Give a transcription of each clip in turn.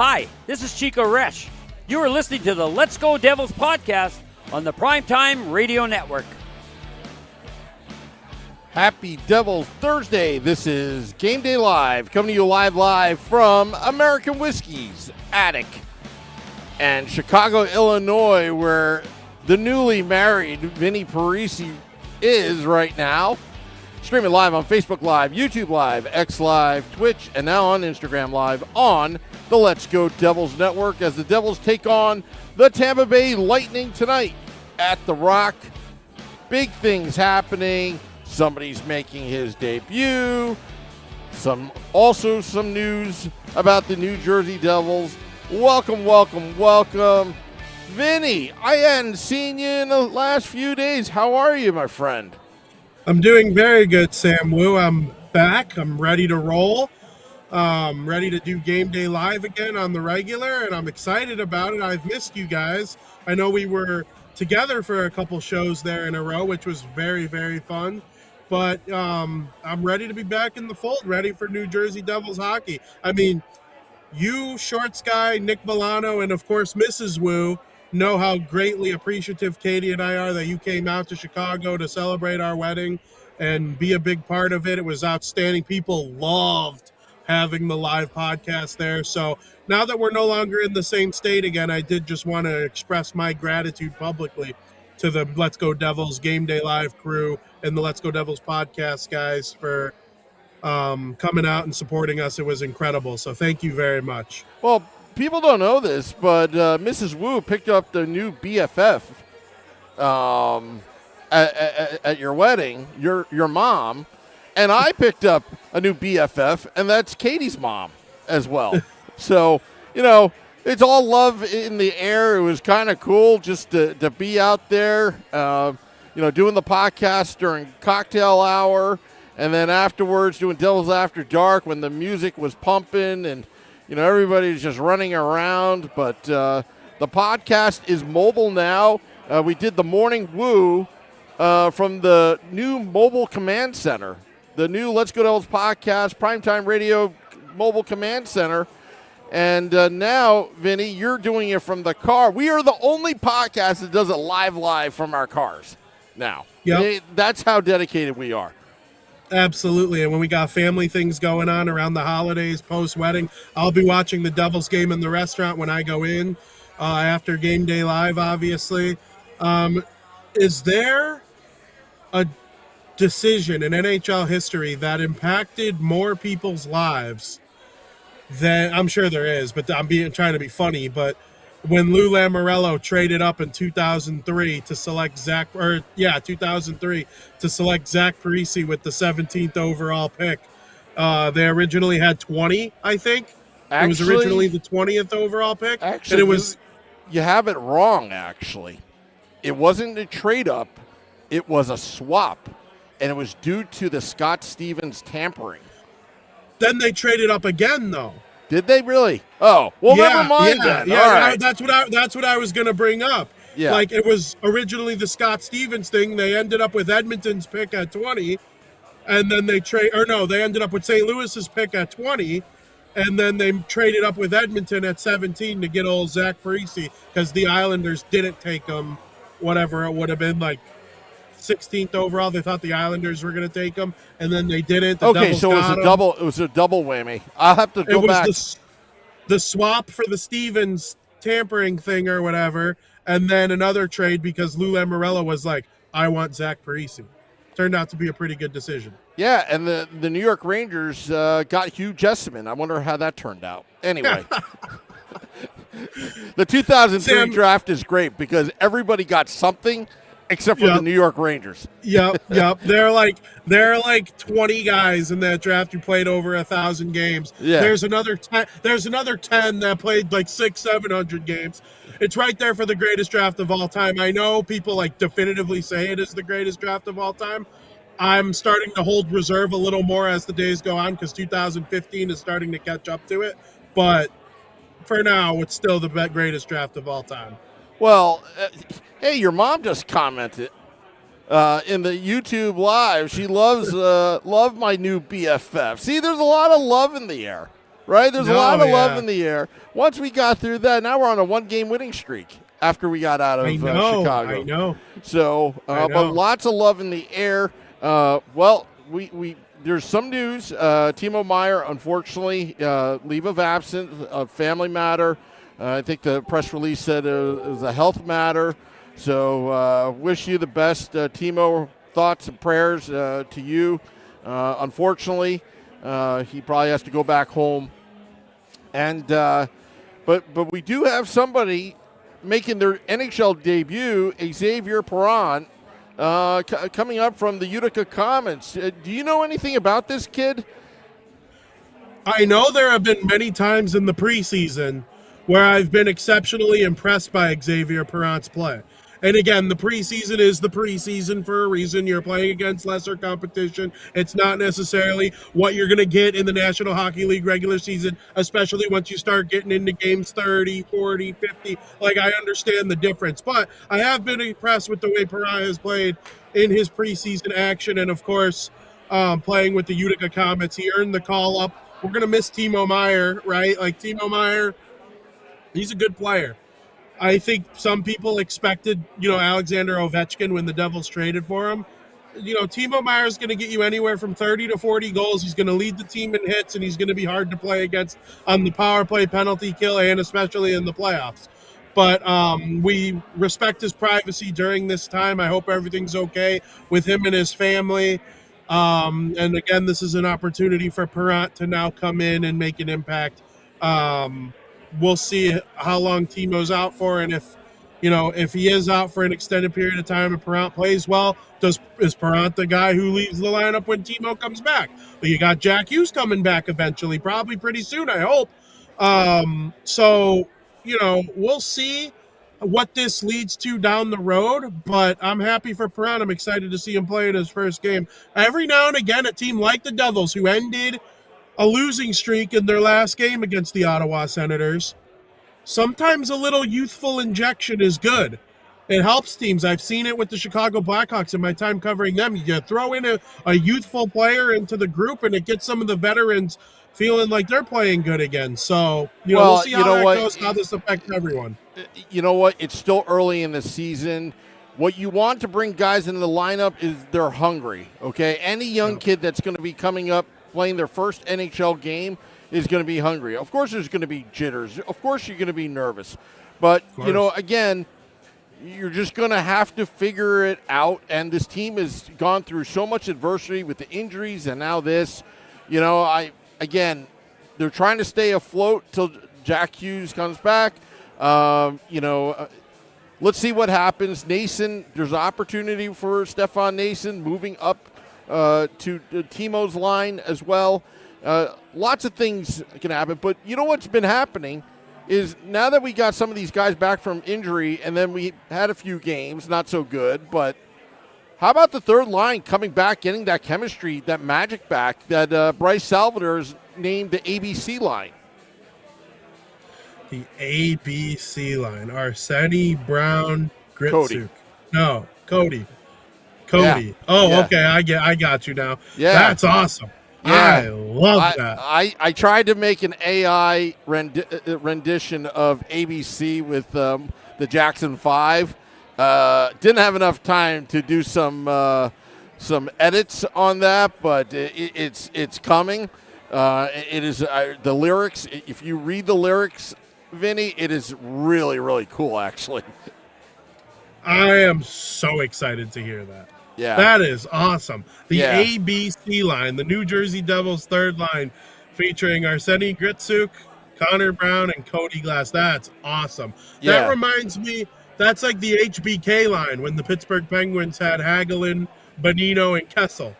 Hi, this is Chico Resch. You are listening to the Let's Go Devils podcast on the Primetime Radio Network. Happy Devils Thursday. This is Game Day Live, coming to you live from American Whiskey's attic and Chicago, Illinois, where the newly married Vinnie Parise is right now. Streaming live on Facebook Live, YouTube Live, X Live, Twitch, and now on Instagram Live on the Let's Go Devils Network as the Devils take on the Tampa Bay Lightning tonight at The Rock. Big things happening. Somebody's making his debut. Also some news about the New Jersey Devils. Welcome. Vinnie, I hadn't seen you in the last few days. How are you, my friend? I'm doing very good, Sam Wu. I'm back. I'm ready to roll. Ready to do Game Day Live again on the regular, and I'm excited about it. I've missed you guys. I know we were together for a couple shows there in a row, which was very, very fun. But I'm ready to be back in the fold, ready for New Jersey Devils hockey. I mean, you, Shorts Guy, Nick Milano, and of course Mrs. Wu know how greatly appreciative Katie and I are that you came out to Chicago to celebrate our wedding and be a big part of it. It was outstanding. People loved having the live podcast there. So now that we're no longer in the same state again, I did just want to express my gratitude publicly to the Let's Go Devils Game Day Live crew and the Let's Go Devils podcast guys for coming out and supporting us. It was incredible. So thank you very much. Well, people don't know this, but Mrs. Wu picked up the new BFF at your wedding, your mom, and I picked up a new BFF, and that's Katie's mom as well. So, it's all love in the air. It was kind of cool just to be out there, doing the podcast during cocktail hour, and then afterwards doing Devils After Dark when the music was pumping and everybody's just running around. But the podcast is mobile now. We did the Morning Woo from the new mobile command center, the new Let's Go Devils podcast, Primetime Radio mobile command center. And now, Vinny, you're doing it from the car. We are the only podcast that does it live from our cars now. Yep. That's how dedicated we are. Absolutely. And when we got family things going on around the holidays, post-wedding, I'll be watching the Devils game in the restaurant when I go in after Game Day Live, obviously. Is there a decision in NHL history that impacted more people's lives than, I'm sure there is, but I'm trying to be funny, but when Lou Lamoriello traded up in 2003 to select Zach Parise with the 17th overall pick. They originally had 20, I think. It was originally the 20th overall pick. Actually, and it was. You have it wrong, actually. It wasn't a trade up. It was a swap. And it was due to the Scott Stevens tampering. Then they traded up again, though. Did they really? Oh, well, never mind then. Yeah, all right. That's what I was going to bring up. Yeah. Like, it was originally the Scott Stevens thing. They ended up with Edmonton's pick at 20, and then they ended up with St. Louis's pick at 20, and then they traded up with Edmonton at 17 to get old Zach Parise because the Islanders didn't take him, whatever it would have been, like 16th overall. They thought the Islanders were going to take him, and then they didn't. Okay, so it was a double whammy. I'll have to go back. The swap for the Stevens tampering thing or whatever, and then another trade because Lou Lamoriello was like, I want Zach Parise. Turned out to be a pretty good decision. Yeah, and the New York Rangers got Hugh Jessamine. I wonder how that turned out. Anyway. The 2003 draft is great because everybody got something except for the New York Rangers. Yep. There are like 20 guys in that draft who played over 1,000 games. Yeah. There's another 10 that played like 600-700 games. It's right there for the greatest draft of all time. I know people like definitively say it is the greatest draft of all time. I'm starting to hold reserve a little more as the days go on because 2015 is starting to catch up to it. But for now, it's still the greatest draft of all time. Well, hey, your mom just commented in the YouTube live. She loves my new BFF. See, there's a lot of love in the air. right? There's a lot of love yeah. in the air. Once we got through that, now we're on a one-game winning streak after we got out of Chicago. I know. So, but lots of love in the air. Well, we there's some news. Timo Meier, unfortunately, leave of absence, a family matter. I think the press release said it was a health matter. So wish you the best, Timo. Thoughts and prayers to you. Unfortunately, he probably has to go back home. And but we do have somebody making their NHL debut, Xavier Parise, coming up from the Utica Comets. Do you know anything about this kid? I know there have been many times in the preseason where I've been exceptionally impressed by Xavier Parise's play. And again, the preseason is the preseason for a reason. You're playing against lesser competition. It's not necessarily what you're going to get in the National Hockey League regular season, especially once you start getting into games 30, 40, 50. Like, I understand the difference. But I have been impressed with the way Parise has played in his preseason action. And, of course, playing with the Utica Comets, he earned the call-up. We're going to miss Timo Meier, right? Like, Timo Meier, he's a good player. I think some people expected, Alexander Ovechkin when the Devils traded for him. Timo Meier is going to get you anywhere from 30 to 40 goals. He's going to lead the team in hits, and he's going to be hard to play against on the power play, penalty kill, and especially in the playoffs. But we respect his privacy during this time. I hope everything's okay with him and his family. And again, this is an opportunity for Parise to now come in and make an impact. We'll see how long Timo's out for, and if he is out for an extended period of time and Parise plays well, is Parise the guy who leaves the lineup when Timo comes back? But you got Jack Hughes coming back eventually, probably pretty soon, I hope. So we'll see what this leads to down the road, but I'm happy for Parise. I'm excited to see him play in his first game. Every now and again, a team like the Devils, who ended a losing streak in their last game against the Ottawa Senators, sometimes a little youthful injection is good. It helps teams. I've seen it with the Chicago Blackhawks in my time covering them. You throw in a youthful player into the group, and it gets some of the veterans feeling like they're playing good again. So, we'll see how that goes, how this affects everyone. You know what? It's still early in the season. What you want to bring guys into the lineup is they're hungry, okay? Any young kid that's going to be coming up playing their first NHL game is going to be hungry. Of course there's going to be jitters. Of course you're going to be nervous. But, again, you're just going to have to figure it out. And this team has gone through so much adversity with the injuries and now this. They're trying to stay afloat till Jack Hughes comes back. Let's see what happens. Nason, there's an opportunity for Stefan Nason moving up to Timo's line as well. Lots of things can happen, but what's been happening is now that we got some of these guys back from injury, and then we had a few games, not so good, but how about the third line coming back, getting that chemistry, that magic back that Bryce Salvador has named the ABC line? The ABC line. Arsenio, Brown, Gritsuk. Cody. No, Cody. Yeah. Oh, yeah. Okay. I got you now. Yeah. That's awesome. Yeah. I love that. I tried to make an AI rendition of ABC with the Jackson 5. Didn't have enough time to do some edits on that, but it's coming. It is the lyrics. If you read the lyrics, Vinny, it is really, really cool, actually. I am so excited to hear that. Yeah. That is awesome. The Yeah. ABC line, the New Jersey Devils third line, featuring Arsenio Gritsuk, Connor Brown, and Cody Glass. That's awesome. Yeah. That reminds me, that's like the HBK line when the Pittsburgh Penguins had Hagelin, Bonino, and Kessel.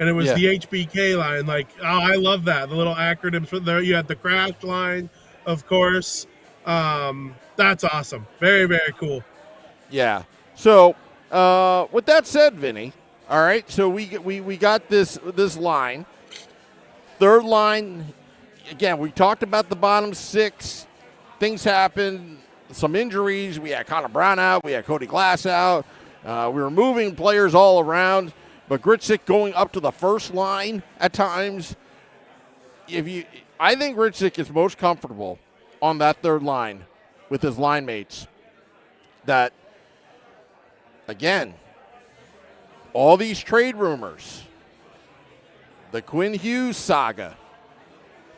And it was the HBK line. Like, I love that. The little acronyms for there. You had the crash line, of course. That's awesome. Very, very cool. Yeah. So, with that said, Vinny, all right, so we got this line. Third line, again, we talked about the bottom six. Things happened, some injuries. We had Connor Brown out. We had Cody Glass out. We were moving players all around. But Gritsuk going up to the first line at times. I think Ritzek is most comfortable on that third line with his line mates. That, again, all these trade rumors, the Quinn Hughes saga,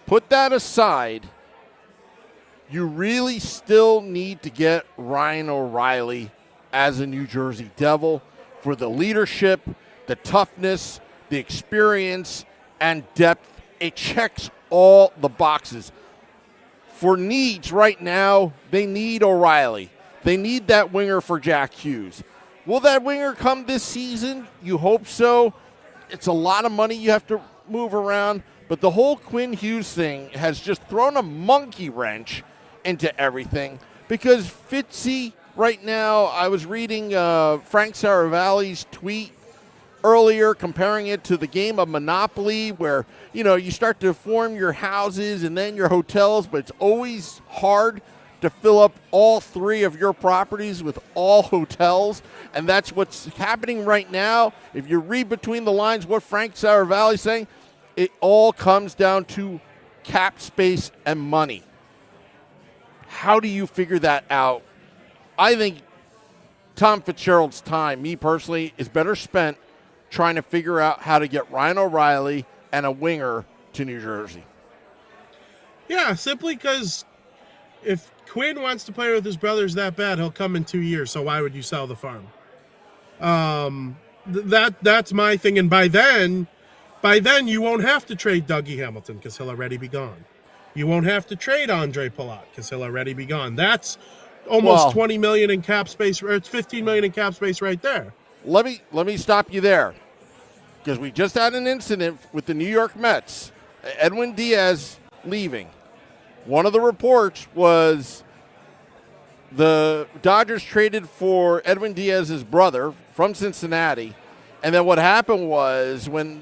put that aside, you really still need to get Ryan O'Reilly as a New Jersey Devil for the leadership, the toughness, the experience, and depth. It checks all the boxes. For needs right now, they need O'Reilly. They need that winger for Jack Hughes. Will that winger come this season? You hope so. It's a lot of money you have to move around. But the whole Quinn Hughes thing has just thrown a monkey wrench into everything. Because Fitzy right now, I was reading Frank Saravalli's tweet earlier comparing it to the game of Monopoly where, you start to form your houses and then your hotels, but it's always hard to fill up all three of your properties with all hotels, and that's what's happening right now. If you read between the lines what Frank Saravalli is saying, it all comes down to cap space and money. How do you figure that out? I think Tom Fitzgerald's time, me personally, is better spent trying to figure out how to get Ryan O'Reilly and a winger to New Jersey. Yeah, simply because if Quinn wants to play with his brothers that bad, he'll come in 2 years. So why would you sell the farm? That's my thing. And by then you won't have to trade Dougie Hamilton because he'll already be gone. You won't have to trade Andre Palat because he'll already be gone. That's almost $20 million in cap space, or it's $15 million in cap space right there. Let me stop you there, because we just had an incident with the New York Mets. Edwin Diaz leaving. One of the reports was the Dodgers traded for Edwin Diaz's brother from Cincinnati, and then what happened was when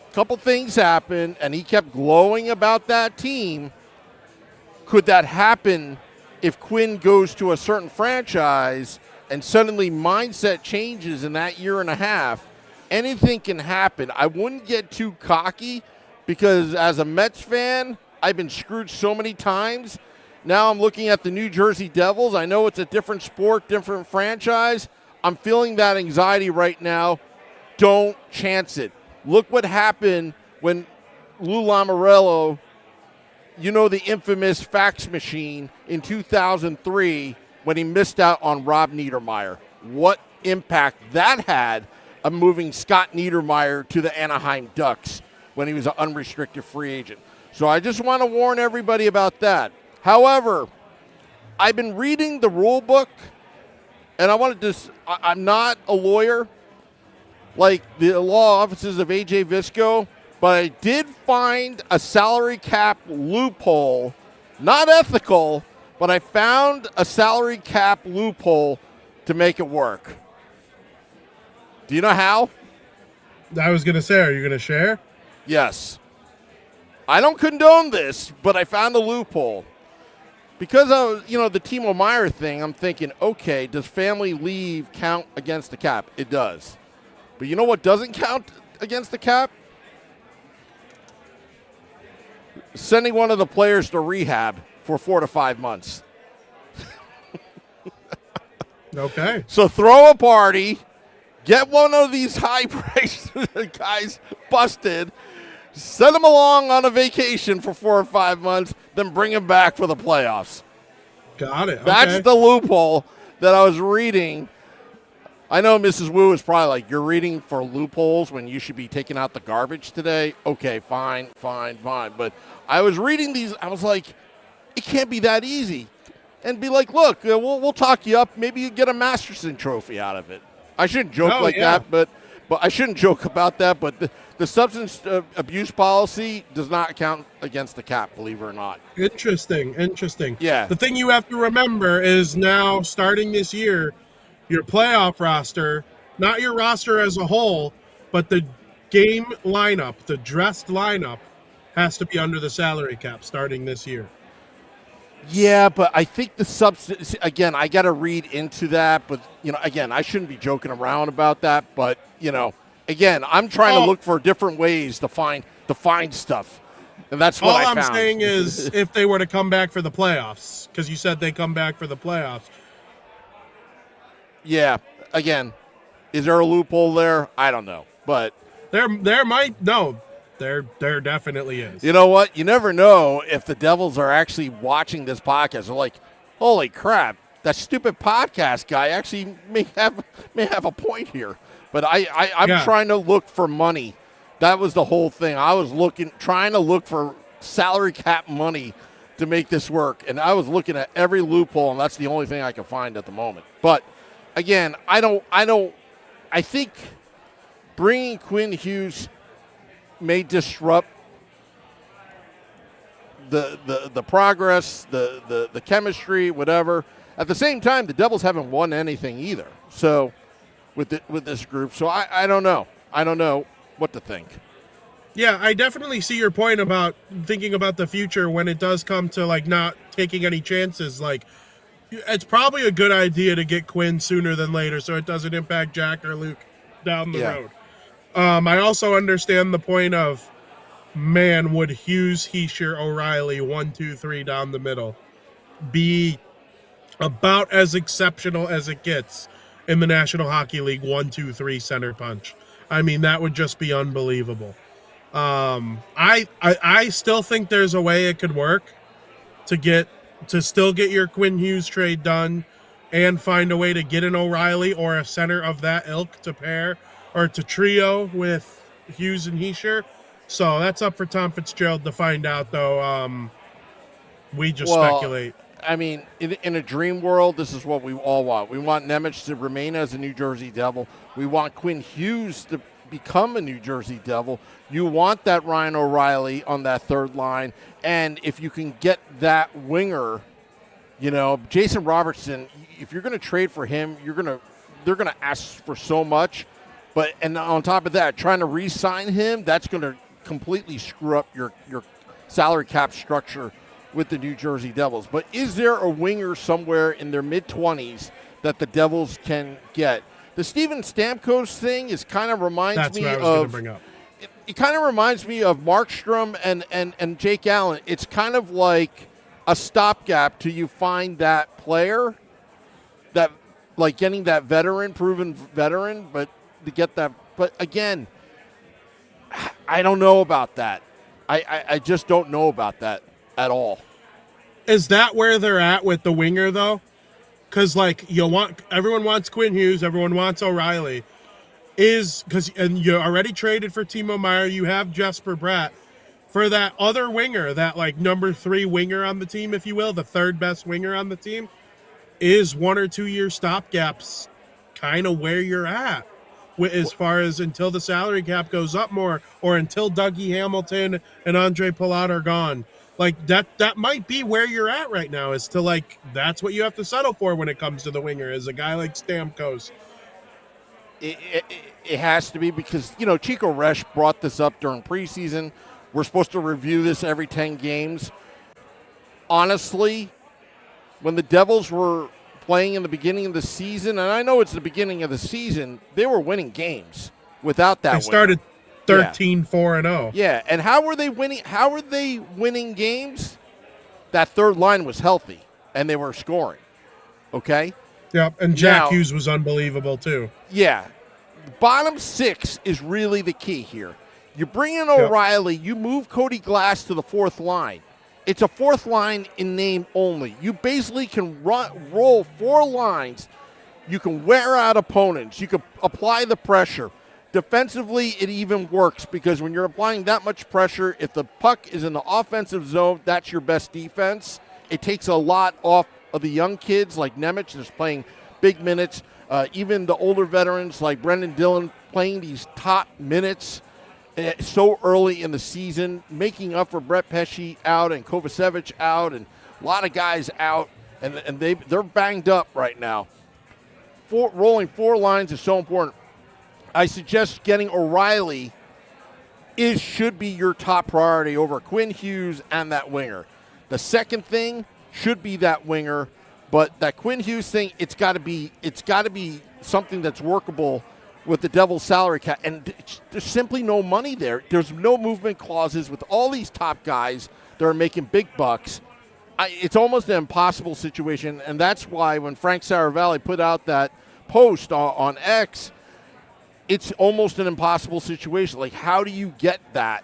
a couple things happened and he kept glowing about that team, could that happen if Quinn goes to a certain franchise and suddenly mindset changes in that year and a half? Anything can happen. I wouldn't get too cocky because as a Mets fan, I've been screwed so many times. Now I'm looking at the New Jersey Devils. I know it's a different sport, different franchise. I'm feeling that anxiety right now. Don't chance it. Look what happened when Lou Lamoriello, the infamous fax machine in 2003 when he missed out on Rob Niedermeyer. What impact that had of moving Scott Niedermeyer to the Anaheim Ducks when he was an unrestricted free agent. So I just want to warn everybody about that. However, I've been reading the rule book, and I'm not a lawyer like the law offices of A.J. Visco, but I did find a salary cap loophole, not ethical, but I found a salary cap loophole to make it work. Do you know how? I was going to say, are you going to share? Yes. I don't condone this, but I found a loophole. Because of, the Timo Meier thing, I'm thinking, okay, does family leave count against the cap? It does. But you know what doesn't count against the cap? Sending one of the players to rehab for 4 to 5 months. Okay. So throw a party, get one of these high-priced guys busted, send them along on a vacation for 4 or 5 months, then bring them back for the playoffs. Got it. That's okay. the loophole that I was reading. I know Mrs. Wu is probably like, you're reading for loopholes when you should be taking out the garbage today. Okay, fine. But I was reading these. I was like, it can't be that easy. And be like, look, we'll talk you up. Maybe you get a Masterson trophy out of it. I shouldn't joke that, but I shouldn't joke about that. But the substance abuse policy does not count against the cap, believe it or not. Interesting. Yeah. The thing you have to remember is now, starting this year, your playoff roster, not your roster as a whole, but the game lineup, the dressed lineup, has to be under the salary cap starting this year. Yeah, but I think the substance, again, I got to read into that. But, again, I shouldn't be joking around about that. But, again, I'm trying to look for different ways to find stuff. And that's what All I I'm found. saying is if they were to come back for the playoffs, because you said they come back for the playoffs. Yeah. Again, is there a loophole there? I don't know. But There definitely is. you know what? You never know if the Devils are actually watching this podcast. They're like, holy crap, that stupid podcast guy actually may have a point here. But I'm trying to look for money. That was the whole thing. I was trying to look for salary cap money to make this work. And I was looking at every loophole, and that's the only thing I can find at the moment. But again, I think bringing Quinn Hughes may disrupt the progress, the chemistry, whatever. At the same time, the Devils haven't won anything either. So with this group, so I don't know. I don't know what to think. Yeah, I definitely see your point about thinking about the future when it does come to like not taking any chances. Like, it's probably a good idea to get Quinn sooner than later so it doesn't impact Jack or Luke down the road. I also understand the point of, man, would Hughes, Heischer, O'Reilly, 1, 2, 3 down the middle be about as exceptional as it gets in the National Hockey League 1, 2, 3 center punch. I mean, that would just be unbelievable. I still think there's a way it could work to still get your Quinn Hughes trade done and find a way to get an O'Reilly or a center of that ilk to pair or to trio with Hughes and Heischer. So that's up for Tom Fitzgerald to find out, though. We just speculate. I mean, in a dream world, this is what we all want. We want Nemec to remain as a New Jersey Devil. We want Quinn Hughes to become a New Jersey Devil. You want that Ryan O'Reilly on that third line. And if you can get that winger, you know, Jason Robertson, if you're going to trade for him, they're going to ask for so much. And on top of that, trying to re-sign him, that's going to completely screw up your salary cap structure with the New Jersey Devils. But is there a winger somewhere in their mid-20s that the Devils can get? The Steven Stamkos thing is kind of reminds me of. It kind of reminds me of Markstrom and Jake Allen. It's kind of like a stopgap till you find that player, that like getting that proven veteran, but to get that. But again, I don't know about that. I just don't know about that at all. Is that where they're at with the winger, though? Because, like, everyone wants Quinn Hughes, everyone wants O'Reilly. And you already traded for Timo Meier, you have Jesper Bratt. For that other winger, that, like, number 3 winger on the team, if you will, the third best winger on the team, is 1 or 2 year stopgaps kind of where you're at? As far as until the salary cap goes up more, or until Dougie Hamilton and Andre Palat are gone. Like, that might be where you're at right now, is to, like, that's what you have to settle for when it comes to the winger, is a guy like Stamkos. It has to be, because, you know, Chico Resch brought this up during preseason. We're supposed to review this every 10 games. Honestly, when the Devils were playing in the beginning of the season, and I know it's the beginning of the season, they were winning games without that. They started 13-4-0. Yeah, and how were they winning? How were they winning games? That third line was healthy, and they were scoring. Okay? Yep, and Jack Hughes was unbelievable, too. Yeah. Bottom 6 is really the key here. You bring in O'Reilly, you move Cody Glass to the fourth line. It's a fourth line in name only. You basically can roll 4 lines. You can wear out opponents. You can apply the pressure. Defensively, it even works, because when you're applying that much pressure, if the puck is in the offensive zone, that's your best defense. It takes a lot off of the young kids like Nemec, that's playing big minutes. Even the older veterans like Brendan Dillon playing these top minutes so early in the season, making up for Brett Pesce out and Kovacevic out and a lot of guys out, and they're banged up right now. Rolling 4 lines is so important. I suggest getting O'Reilly should be your top priority over Quinn Hughes and that winger. The second thing should be that winger, but that Quinn Hughes thing, it's got to be something that's workable with the Devils salary cap, and there's simply no money there. There's no movement clauses with all these top guys that are making big bucks. It's almost an impossible situation, and that's why when Frank Saravalli put out that post on X, it's almost an impossible situation. Like, how do you get that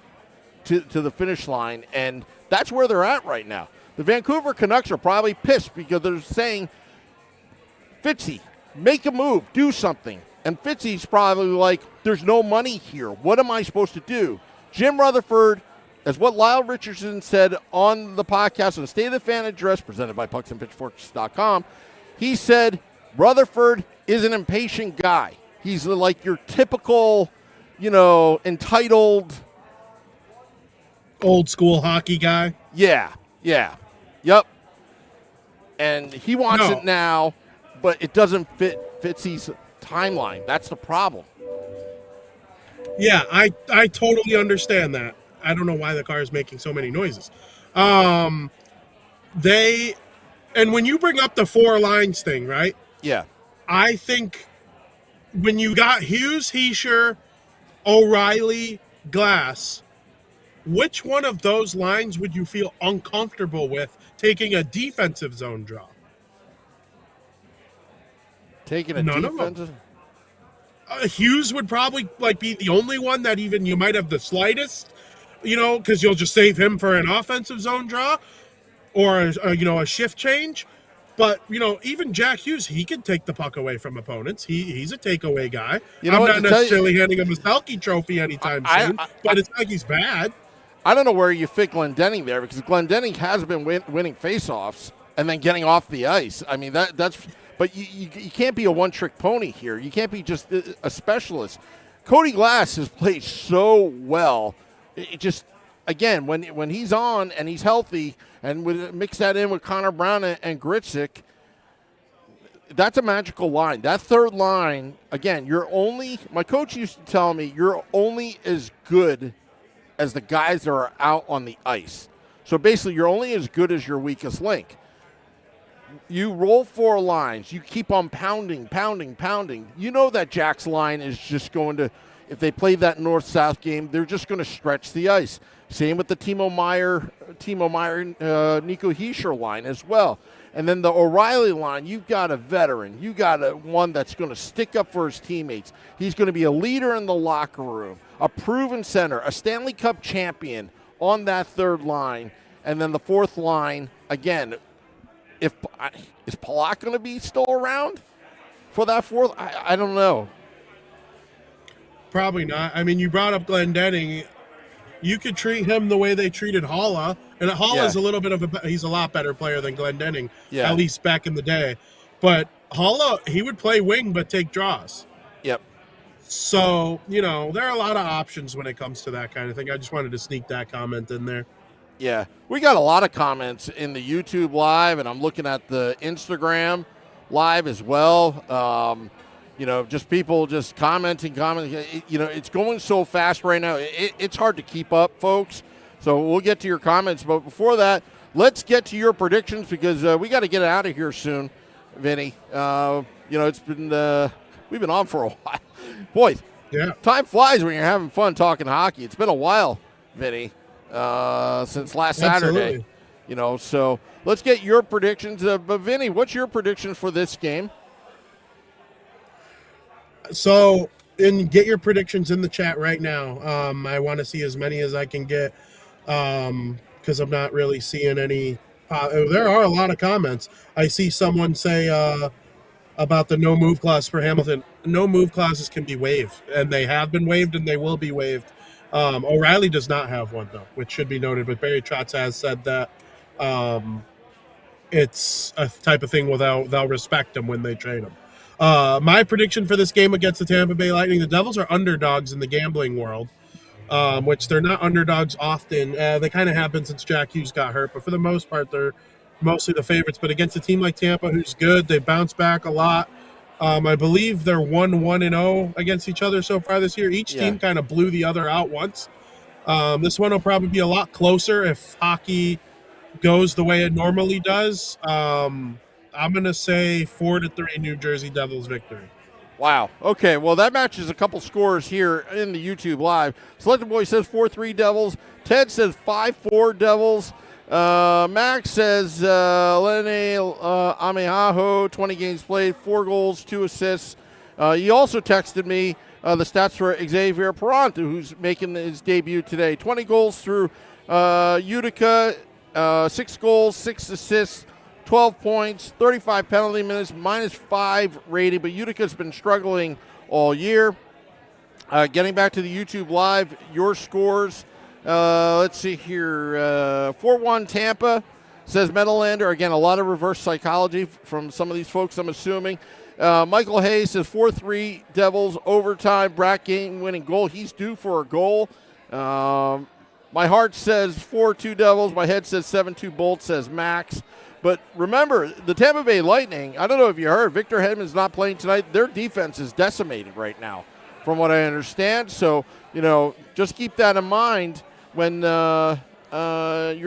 to the finish line? And that's where they're at right now. The Vancouver Canucks are probably pissed because they're saying, Fitzy, make a move, do something. And Fitzy's probably like, there's no money here. What am I supposed to do? Jim Rutherford, as what Lyle Richardson said on the podcast on the State of the Fan address presented by pucksandpitchforks.com, he said Rutherford is an impatient guy. He's like your typical, entitled, old school hockey guy. Yeah. Yep. And he wants it now, but it doesn't fit Fitzy's timeline. That's the problem. Yeah, I totally understand that. I don't know why the car is making so many noises. And when you bring up the 4 lines thing, right? Yeah. I think when you got Hughes, Heischer, O'Reilly, Glass, which one of those lines would you feel uncomfortable with taking a defensive zone draw? Taking a None defensive? Hughes would probably be the only one that even you might have the slightest, because you'll just save him for an offensive zone draw or a shift change. But even Jack Hughes, he can take the puck away from opponents. He's a takeaway guy. I'm not necessarily handing him a Selke trophy anytime soon, but it's like he's bad. I don't know where you fit Glendening there, because Glendening has been winning faceoffs and then getting off the ice. I mean, that's. But you can't be a one-trick pony here. You can't be just a specialist. Cody Glass has played so well. It just, again, when he's on and he's healthy, and mix that in with Connor Brown and Gritsik, that's a magical line. That third line, again, my coach used to tell me, you're only as good as the guys that are out on the ice. So basically, you're only as good as your weakest link. You roll 4 lines. You keep on pounding. You know that Jack's line is just going to, if they play that north-south game, they're just going to stretch the ice. Same with the Timo Meier, Nico Heischer line as well. And then the O'Reilly line, you've got a veteran. You got one that's going to stick up for his teammates. He's going to be a leader in the locker room, a proven center, a Stanley Cup champion on that third line. And then the fourth line, again, is Palat going to be still around for that fourth? I don't know. Probably not. I mean, you brought up Glendening. You could treat him the way they treated Haula. And Haula's a little bit of he's a lot better player than Glendening, at least back in the day. But Haula, he would play wing but take draws. Yep. So, there are a lot of options when it comes to that kind of thing. I just wanted to sneak that comment in there. Yeah, we got a lot of comments in the YouTube live, and I'm looking at the Instagram live as well. Just people just commenting. It's going so fast right now. It's hard to keep up, folks. So we'll get to your comments. But before that, let's get to your predictions, because we got to get out of here soon, Vinny. It's been we've been on for a while. Boy, time flies when you're having fun talking hockey. It's been a while, Vinny. Since last Saturday, so let's get your predictions. But Vinny, what's your predictions for this game? So, get your predictions in the chat right now. I want to see as many as I can get, because I'm not really seeing any. There are a lot of comments. I see someone say about the no move clause for Hamilton. No move clauses can be waived, and they have been waived, and they will be waived. O'Reilly does not have one, though, which should be noted. But Barry Trotz has said that it's a type of thing they'll respect him when they trade him. My prediction for this game against the Tampa Bay Lightning, the Devils are underdogs in the gambling world, which they're not underdogs often. They kind of have been since Jack Hughes got hurt, but for the most part, they're mostly the favorites. But against a team like Tampa, who's good, they bounce back a lot. I believe they're 1-1-0 against each other so far this year. Each team kind of blew the other out once. This one will probably be a lot closer if hockey goes the way it normally does. I'm going to say 4-3 New Jersey Devils victory. Wow. Okay, well, that matches a couple scores here in the YouTube Live. Selected Boy says 4-3 Devils. Ted says 5-4 Devils. Max says Lenny Amihaho, 20 games played, 4 goals, 2 assists. He also texted me the stats for Xavier Perrant, who's making his debut today. 20 goals through Utica, 6 goals, 6 assists, 12 points, 35 penalty minutes, -5 rating. But Utica's been struggling all year. Getting back to the YouTube Live, your scores. Let's see here. 4-1 Tampa, says Meadowlander. Again, a lot of reverse psychology from some of these folks, I'm assuming. Michael Hayes says 4-3 Devils, overtime, Brack game-winning goal. He's due for a goal. My heart says 4-2 Devils. My head says 7-2 Bolts, says Max. But remember, the Tampa Bay Lightning, I don't know if you heard, Victor Hedman's not playing tonight. Their defense is decimated right now, from what I understand. So, just keep that in mind when you're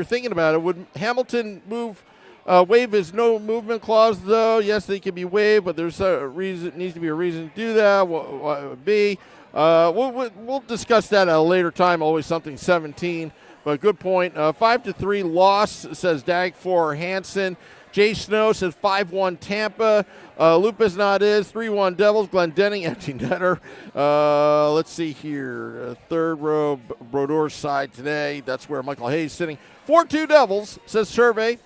thinking about it. Would Hamilton waive his no movement clause, though? Yes, they can be waived, but there's a reason. Needs to be a reason to do that. What it would be? We'll discuss that at a later time. Always something 17, but good point. 5-3 loss, says Dag for Hansen. Jay Snow says 5-1 Tampa. Lupus not is 3-1 Devils. Glendenning empty netter. Let's see here. Third row Brodor's side today. That's where Michael Hayes is sitting. 4-2 Devils, says Survey.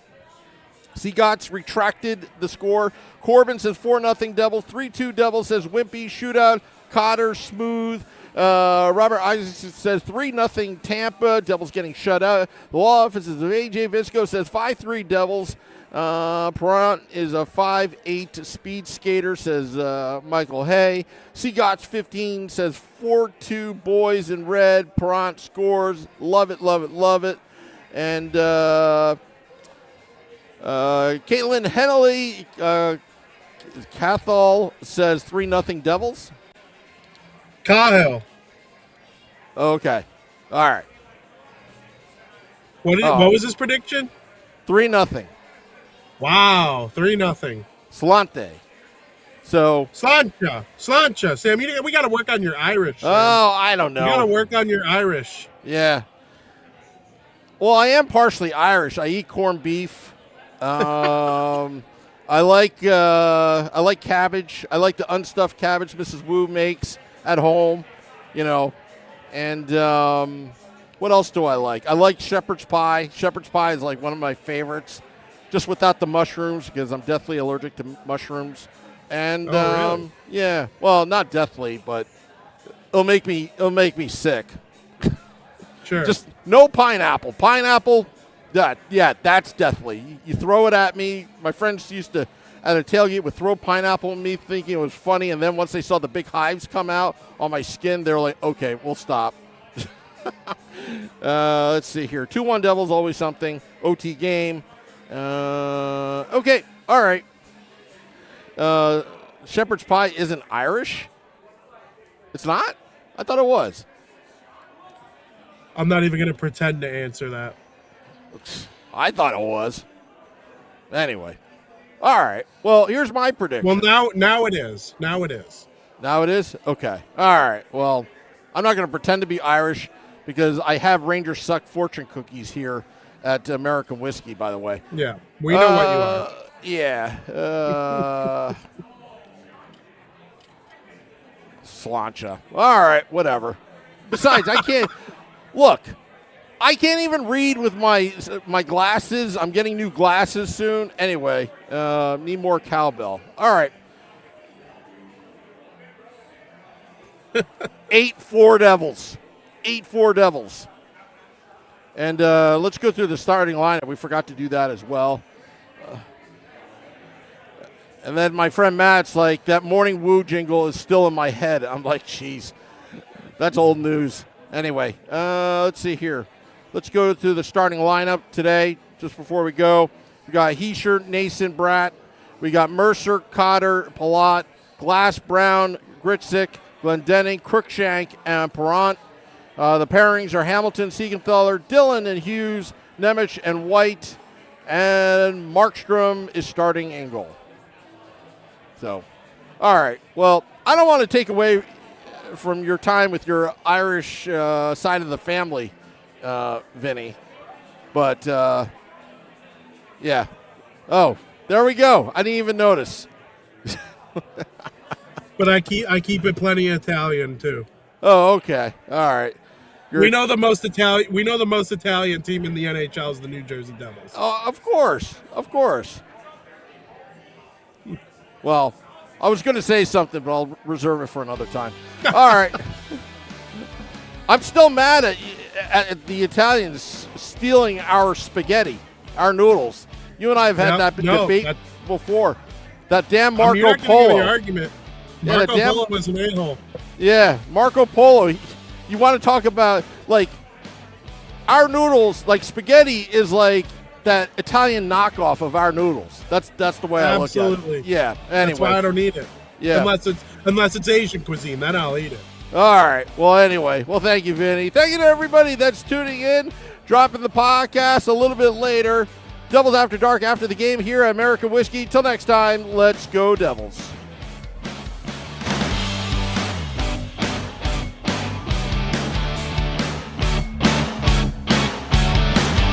Seagot's retracted the score. Corbin says 4-0 Devils. 3-2 Devils, says Wimpy. Shootout. Cotter, smooth. Robert Isaacson says 3-0 Tampa. Devils getting shut out. The law offices of AJ Visco says 5-3 Devils. Perrant is a 5'8 speed skater, says Michael Hay. Seagot's 15 says 4-2 boys in red. Perrant scores. Love it, love it, love it. And Caitlin Hennelly, Cathal says 3-0 Devils. Cahill. Okay. All right. What was his prediction? 3-0. Wow, 3-0. Slante. So Slancha. Sam, we got to work on your Irish. Sam. Oh, I don't know. You got to work on your Irish. Yeah. Well, I am partially Irish. I eat corned beef. I like cabbage. I like the unstuffed cabbage Mrs. Wu makes at home, And what else do I like? I like shepherd's pie. Shepherd's pie is like one of my favorites. Just without the mushrooms, because I'm deathly allergic to mushrooms. And really? yeah, well, not deathly, but it'll make me sick. Sure. Just no pineapple. Pineapple, that's deathly. You throw it at me. My friends used to at a tailgate would throw pineapple at me, thinking it was funny, and then once they saw the big hives come out on my skin, they were like, "Okay, we'll stop." Let's see here. 2-1 Devils, always something. OT game. Okay, all right. Shepherd's pie isn't Irish? It's not? I thought it was. I'm not even going to pretend to answer that. I thought it was. Anyway. All right. Well, here's my prediction. Well, now it is. Now it is. Now it is? Okay. All right. Well, I'm not going to pretend to be Irish because I have Ranger Suck fortune cookies here at American Whiskey, by the way. Yeah. We know what you are. Yeah. Slancha. All right. Whatever. Besides, I can't. Look. I can't even read with my glasses. I'm getting new glasses soon. Anyway, need more cowbell. All right. 8-4 Devils. 8-4 Devils. And let's go through the starting lineup. We forgot to do that as well. And then my friend Matt's like, that Morning Woo jingle is still in my head. I'm like, geez, that's old news. Anyway, let's see here. Let's go through the starting lineup today. Just before we go, we got Heischer, Nason, Bratt. We got Mercer, Cotter, Palat, Glass, Brown, Gritzik, Glendenning, Cruikshank, and Perrant. The pairings are Hamilton, Siegenthaler, Dillon and Hughes, Nemec and White, and Markstrom is starting in goal. So, All right. Well, I don't want to take away from your time with your Irish side of the family, Vinny. But, yeah. Oh, there we go. I didn't even notice. But I keep it plenty Italian too. Oh, okay. All right. We know the most Italian team in the NHL is the New Jersey Devils. Oh, of course. Of course. Well, I was going to say something, but I'll reserve it for another time. All right. I'm still mad at the Italians stealing our spaghetti, our noodles. You and I have had that debate before. That damn Marco Polo. Argument. Marco Polo was an a-hole. Yeah, Marco Polo. You want to talk about, like, our noodles, like spaghetti is like that Italian knockoff of our noodles. That's the way I look at it. Absolutely. Yeah, anyway. That's why I don't eat it. Yeah. Unless it's Asian cuisine, then I'll eat it. All right. Well, anyway. Well, thank you, Vinny. Thank you to everybody that's tuning in, dropping the podcast a little bit later. Devils After Dark after the game here at American Whiskey. Till next time, let's go Devils.